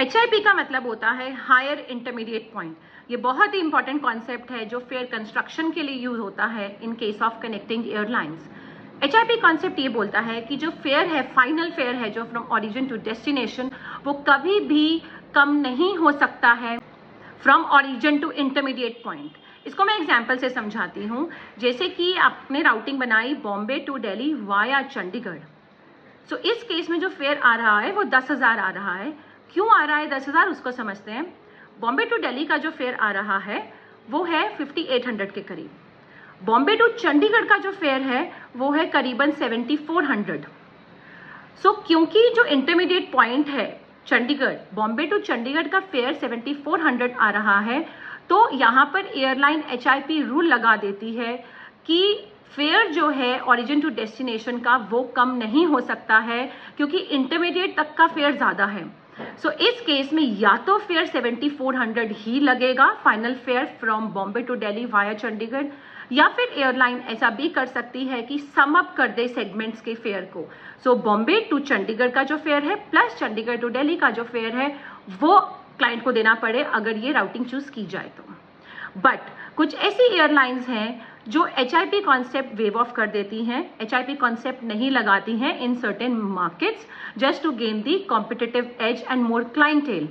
HIP का मतलब होता है हायर इंटरमीडिएट पॉइंट। ये बहुत ही इंपॉर्टेंट कॉन्सेप्ट है जो फेयर कंस्ट्रक्शन के लिए यूज होता है in case of connecting airlines. HIP concept ये बोलता है कि जो फेयर है, फाइनल फेयर है, जो फ्रॉम ओरिजिन टू डेस्टिनेशन, वो कभी भी कम नहीं हो सकता है from origin to intermediate point. इसको मैं एग्जाम्पल से समझाती हूँ। जैसे कि आपने राउटिंग बनाई बॉम्बे टू दिल्ली वाया चंडीगढ़। सो इस केस में जो फेयर आ रहा है वो 10,000 आ रहा है। क्यों आ रहा है 10,000, उसको समझते हैं। बॉम्बे टू दिल्ली का जो फेयर आ रहा है वो है 5800 के करीब। बॉम्बे टू चंडीगढ़ का जो फेयर है वो है करीबन 7400। सो क्योंकि जो इंटरमीडिएट पॉइंट है चंडीगढ़, बॉम्बे टू चंडीगढ़ का फेयर 7400 आ रहा है, तो यहाँ पर एयरलाइन HIP रूल लगा देती है कि फेयर जो है ओरिजिन टू डेस्टिनेशन का वो कम नहीं हो सकता है, क्योंकि इंटरमीडिएट तक का फेयर ज़्यादा है। सो इस केस में या तो फेयर 7400 ही लगेगा, final fare from Bombay to Delhi via Chandigarh, या फिर एयरलाइन ऐसा भी कर सकती है कि सम अप कर दे सेगमेंट्स के फेयर को। सो बॉम्बे टू चंडीगढ़ का जो फेयर है प्लस चंडीगढ़ टू दिल्ली का जो फेयर है वो क्लाइंट को देना पड़े अगर ये राउटिंग चूज की जाए तो। बट कुछ ऐसी एयरलाइंस हैं जो HIP कॉन्सेप्ट वेव ऑफ कर देती हैं, HIP कॉन्सेप्ट नहीं लगाती हैं in certain markets just to gain the competitive edge and more clientele.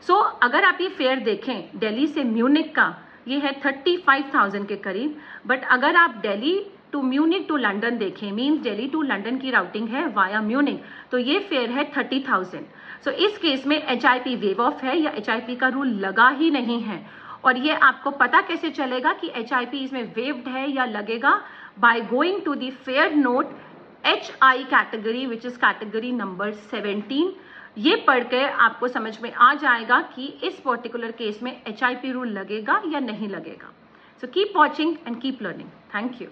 So अगर आप ये फेयर देखें दिल्ली से म्यूनिक का, ये है 35,000 के करीब। बट अगर आप Delhi to Munich to London देखें, मीन्स दिल्ली टू लंदन की राउटिंग है वाया म्यूनिक, तो ये फेयर है 30,000। सो इस केस में HIP वेव ऑफ है या HIP का रूल लगा ही नहीं है। और ये आपको पता कैसे चलेगा कि HIP इसमें वेव्ड है या लगेगा? By going to the fare note HI category which is category number 17। ये पढ़ के आपको समझ में आ जाएगा कि इस पर्टिकुलर केस में HIP रूल लगेगा या नहीं लगेगा। So keep watching and keep learning. Thank you.